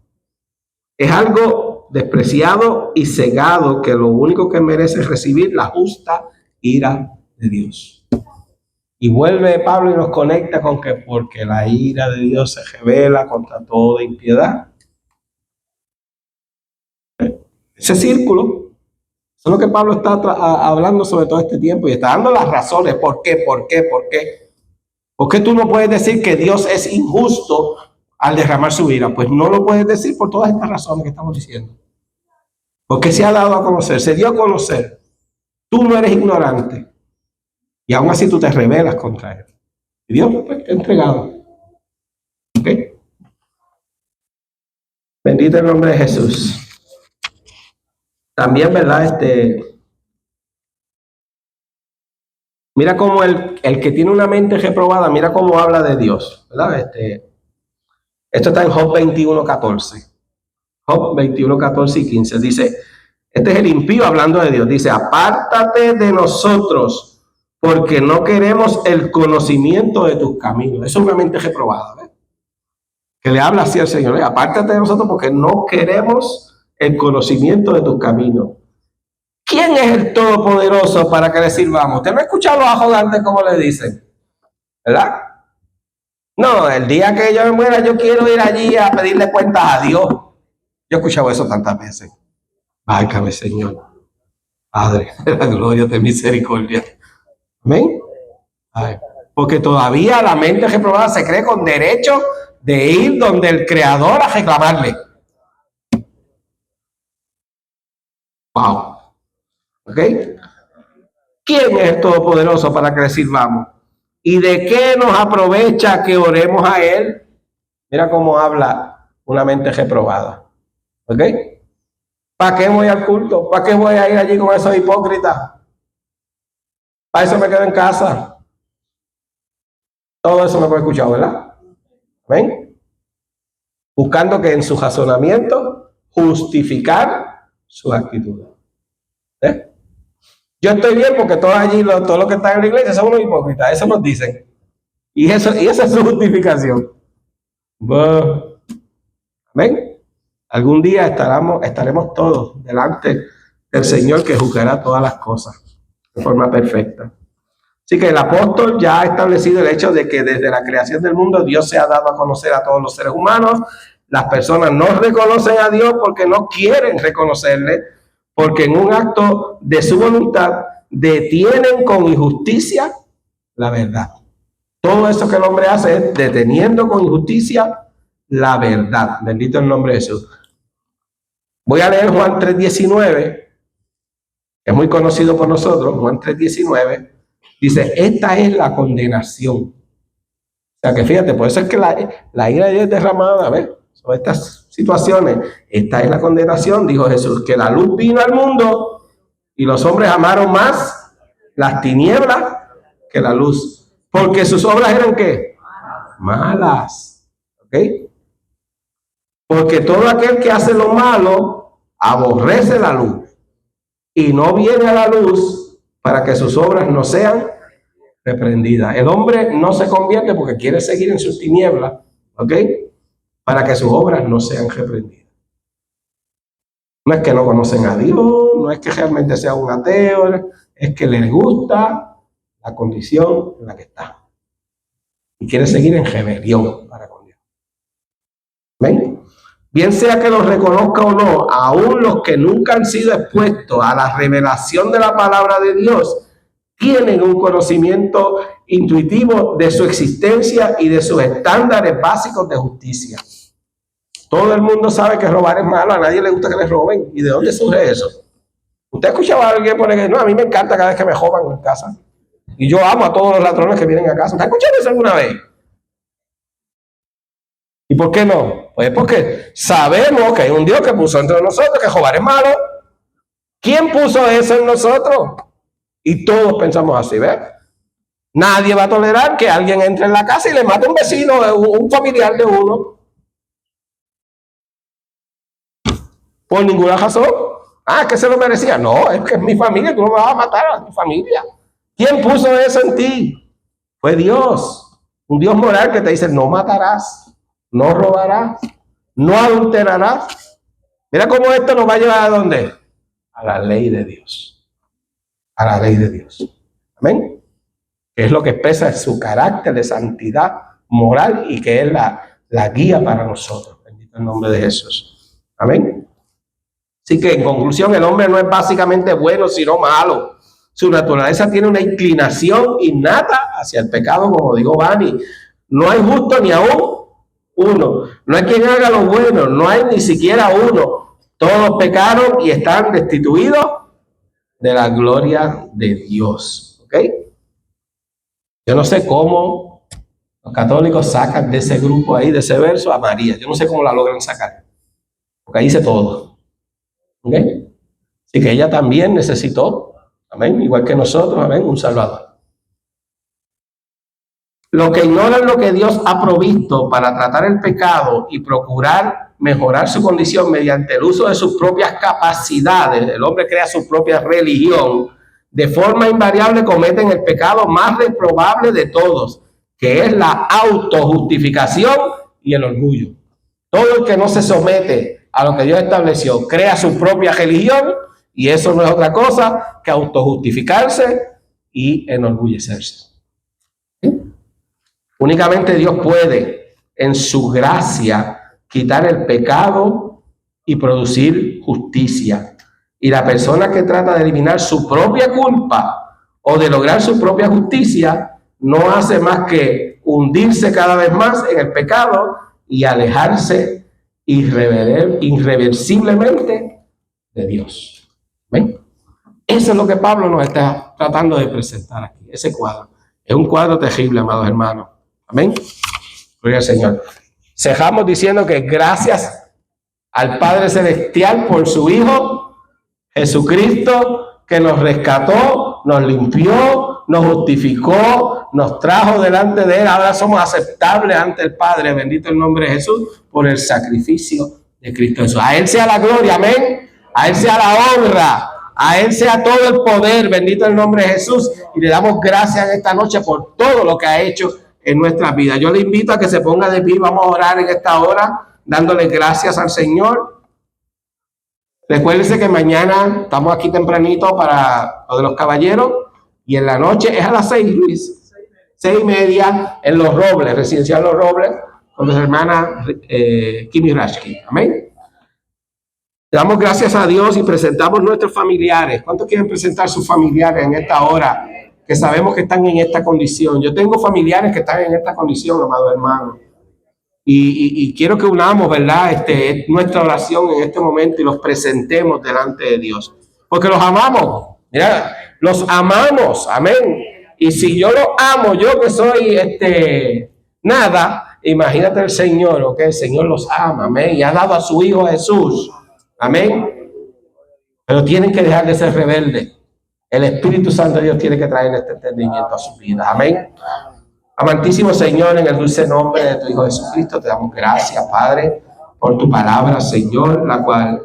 Es algo despreciado y cegado que lo único que merece es recibir la justa ira de Dios. Y vuelve Pablo y nos conecta con que porque la ira de Dios se revela contra toda impiedad. Ese círculo, eso es lo que Pablo está hablando sobre todo este tiempo y está dando las razones. ¿Por qué? ¿Por qué tú no puedes decir que Dios es injusto al derramar su ira? Pues no lo puedes decir por todas estas razones que estamos diciendo. Porque se ha dado a conocer, se dio a conocer. Tú no eres ignorante. Y aún así tú te rebelas contra él. Y Dios pues, te ha entregado. ¿Ok? Bendito el nombre de Jesús. También, ¿verdad? Mira cómo el que tiene una mente reprobada, mira cómo habla de Dios, ¿verdad? Esto está en Job 21:14. Job 21:14 y 15. Dice, este es el impío hablando de Dios. Dice, apártate de nosotros, porque no queremos el conocimiento de tus caminos. Eso es una mente reprobada, ¿ves? Que le habla así al Señor. Apártate de nosotros porque no queremos el conocimiento de tus caminos. ¿Quién es el Todopoderoso para que le sirvamos? ¿Usted no ha escuchado a los arrogantes como le dicen? ¿Verdad? No, el día que yo me muera, yo quiero ir allí a pedirle cuentas a Dios. Yo he escuchado eso tantas veces. Válgame, Señor. Padre, de la gloria, de misericordia. Amén. Ay, porque todavía la mente reprobada se cree con derecho de ir donde el Creador a reclamarle. Wow. ¿Ok? ¿Quién es el Todopoderoso para que le sirvamos? ¿Y de qué nos aprovecha que oremos a Él? Mira cómo habla una mente reprobada. ¿Ok? ¿Para qué voy al culto? ¿Para qué voy a ir allí con esos hipócritas? Para eso me quedo en casa. Todo eso me puede escuchar, ¿verdad? ¿Ven? Buscando que en su razonamiento justificar su actitud. ¿Eh? Yo estoy bien porque todos allí, todos los que están en la iglesia son unos hipócritas. Eso nos dicen. Y esa es su justificación. Bueno, ¿ven? Algún día estaremos todos delante del Señor que juzgará todas las cosas de forma perfecta. Así que el apóstol ya ha establecido el hecho de que desde la creación del mundo Dios se ha dado a conocer a todos los seres humanos. Las personas no reconocen a Dios porque no quieren reconocerle, porque en un acto de su voluntad detienen con injusticia la verdad. Todo eso que el hombre hace es deteniendo con injusticia la verdad. Bendito el nombre de Jesús. Voy a leer Juan 3:19. Es muy conocido por nosotros. Juan 3:19 dice: esta es la condenación. O sea que fíjate, por eso es que la ira de Dios es derramada, ¿ves? Sobre estas situaciones. Esta es la condenación, dijo Jesús, que la luz vino al mundo y los hombres amaron más las tinieblas que la luz, porque sus obras eran ¿qué? Malas. ¿Ok? Porque todo aquel que hace lo malo aborrece la luz y no viene a la luz para que sus obras no sean reprendidas. El hombre no se convierte porque quiere seguir en sus tinieblas, ¿ok? Para que sus obras no sean reprendidas. No es que no conocen a Dios, no es que realmente sea un ateo, es que les gusta la condición en la que está y quiere seguir en rebelión para con Dios. ¿Ven? Bien sea que los reconozca o no, aún los que nunca han sido expuestos a la revelación de la palabra de Dios tienen un conocimiento intuitivo de su existencia y de sus estándares básicos de justicia. Todo el mundo sabe que robar es malo, a nadie le gusta que le roben. ¿Y de dónde surge eso? ¿Usted ha escuchado a alguien poner que no, a mí me encanta cada vez que me roban en casa? Y yo amo a todos los ladrones que vienen a casa. ¿Usted ha escuchado eso alguna vez? ¿Y por qué no? Pues porque sabemos que hay un Dios que puso entre nosotros que robar es malo. ¿Quién puso eso en nosotros? Y todos pensamos así, ¿ves? Nadie va a tolerar que alguien entre en la casa y le mate a un vecino, un familiar de uno. Por ninguna razón. Ah, que se lo merecía. No, es que es mi familia, tú no me vas a matar a mi familia. ¿Quién puso eso en ti? Fue Dios. Un Dios moral que te dice: no matarás, no robarás, no adulterarás. Mira cómo esto nos va a llevar a ¿dónde? A la ley de Dios. A la ley de Dios. Amén. Que es lo que expresa su carácter de santidad moral y que es la guía para nosotros. Bendito el nombre de Jesús. Amén. Así que en conclusión, el hombre no es básicamente bueno, sino malo. Su naturaleza tiene una inclinación innata hacia el pecado, como dijo Bani. No hay justo ni aún uno. No hay quien haga lo bueno, no hay ni siquiera uno. Todos pecaron y están destituidos de la gloria de Dios. ¿Ok? Yo no sé cómo los católicos sacan de ese grupo ahí, de ese verso, a María. Yo no sé cómo la logran sacar. Porque ahí dice todo. ¿Ok? Así que ella también necesitó, amén, igual que nosotros, amén, un Salvador. Los que ignoran lo que Dios ha provisto para tratar el pecado y procurar mejorar su condición mediante el uso de sus propias capacidades, el hombre crea su propia religión, de forma invariable cometen el pecado más reprobable de todos, que es la autojustificación y el orgullo. Todo el que no se somete a lo que Dios estableció crea su propia religión, y eso no es otra cosa que autojustificarse y enorgullecerse. ¿Sí? Únicamente Dios puede, en su gracia, quitar el pecado y producir justicia. Y la persona que trata de eliminar su propia culpa o de lograr su propia justicia no hace más que hundirse cada vez más en el pecado y alejarse irreversiblemente de Dios. ¿Ven? Eso es lo que Pablo nos está tratando de presentar aquí, ese cuadro. Es un cuadro terrible, amados hermanos. Amén. Gloria al Señor. Cerramos diciendo que gracias al Padre Celestial por su Hijo Jesucristo, que nos rescató, nos limpió, nos justificó, nos trajo delante de Él. Ahora somos aceptables ante el Padre, bendito el nombre de Jesús, por el sacrificio de Cristo Jesús. A Él sea la gloria, amén. A Él sea la honra, a Él sea todo el poder, bendito el nombre de Jesús. Y le damos gracias en esta noche por todo lo que ha hecho en nuestras vidas. Yo le invito a que se ponga de pie, vamos a orar en esta hora, dándole gracias al Señor. Recuérdense que mañana estamos aquí tempranito para lo de los caballeros, y en la noche es a las 6, Luis, 6:30 en Los Robles, Residencial Los Robles, con nuestra hermana Kimi Rashki. Amén. Le damos gracias a Dios y presentamos nuestros familiares. ¿Cuántos quieren presentar sus familiares en esta hora? Que sabemos que están en esta condición. Yo tengo familiares que están en esta condición, amados hermanos. Y quiero que unamos, ¿verdad? Nuestra oración en este momento y los presentemos delante de Dios. Porque los amamos, mira, los amamos, amén. Y si yo los amo, yo que soy nada, imagínate el Señor, ¿ok? El Señor los ama, amén. Y ha dado a su Hijo Jesús, amén. Pero tienen que dejar de ser rebeldes. El Espíritu Santo de Dios tiene que traer este entendimiento a sus vidas, amén. Amantísimo Señor, en el dulce nombre de tu Hijo Jesucristo, te damos gracias, Padre, por tu palabra, Señor, la cual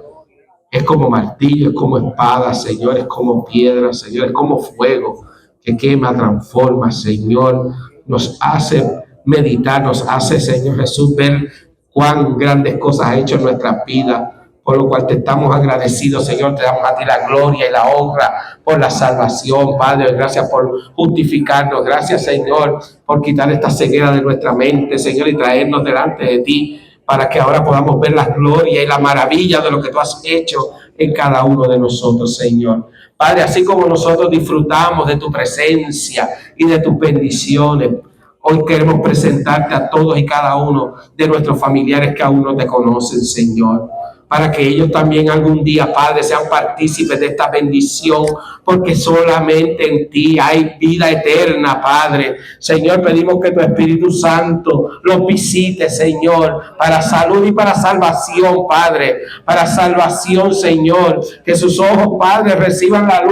es como martillo, es como espada, Señor, es como piedra, Señor, es como fuego que quema, transforma, Señor, nos hace meditar, nos hace, Señor Jesús, ver cuán grandes cosas ha hecho en nuestras vidas, por lo cual te estamos agradecidos, Señor, te damos a ti la gloria y la honra por la salvación, Padre, gracias por justificarnos, gracias, Señor, por quitar esta ceguera de nuestra mente, Señor, y traernos delante de ti, para que ahora podamos ver la gloria y la maravilla de lo que tú has hecho en cada uno de nosotros, Señor. Padre, así como nosotros disfrutamos de tu presencia y de tus bendiciones, hoy queremos presentarte a todos y cada uno de nuestros familiares que aún no te conocen, Señor, para que ellos también algún día, Padre, sean partícipes de esta bendición, porque solamente en ti hay vida eterna, Padre. Señor, pedimos que tu Espíritu Santo los visite, Señor, para salud y para salvación, Padre, para salvación, Señor, que sus ojos, Padre, reciban la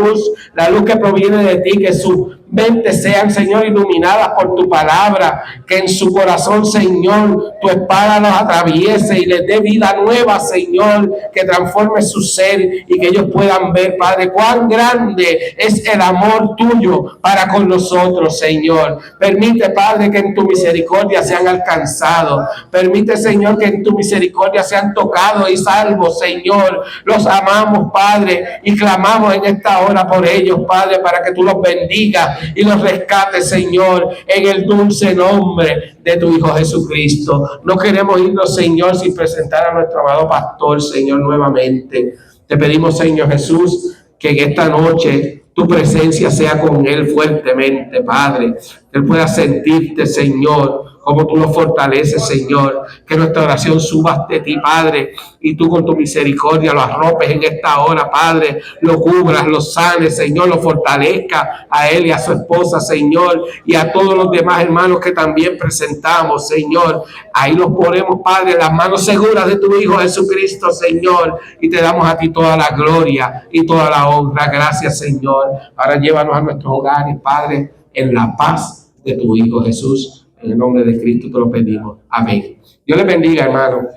luz que proviene de ti, que sus mentes sean, Señor, iluminadas por tu palabra, que en su corazón, Señor, tu espada los atraviese y les dé vida nueva, Señor, que transforme su ser y que ellos puedan ver, Padre, cuán grande es el amor tuyo para con nosotros, Señor. Permite, Padre, que en tu misericordia sean alcanzados. Permite, Señor, que en tu misericordia sean tocados y salvos, Señor. Los amamos, Padre, y clamamos en esta hora por ellos, Padre, para que tú los bendigas y los rescate, Señor, en el dulce nombre de tu Hijo Jesucristo. No queremos irnos, Señor, sin presentar a nuestro amado pastor, Señor, nuevamente. Te pedimos, Señor Jesús, que en esta noche tu presencia sea con él fuertemente, Padre. Que él pueda sentirte, Señor, como tú lo fortaleces, Señor. Que nuestra oración suba ante ti, Padre, y tú con tu misericordia lo arropes en esta hora, Padre. Lo cubras, lo sanes, Señor, lo fortalezca a él y a su esposa, Señor, y a todos los demás hermanos que también presentamos, Señor. Ahí los ponemos, Padre, en las manos seguras de tu Hijo Jesucristo, Señor, y te damos a ti toda la gloria y toda la honra. Gracias, Señor. Ahora llévanos a nuestros hogares, Padre, en la paz de tu Hijo Jesús. En el nombre de Cristo te lo pedimos. Amén. Dios les bendiga, hermano.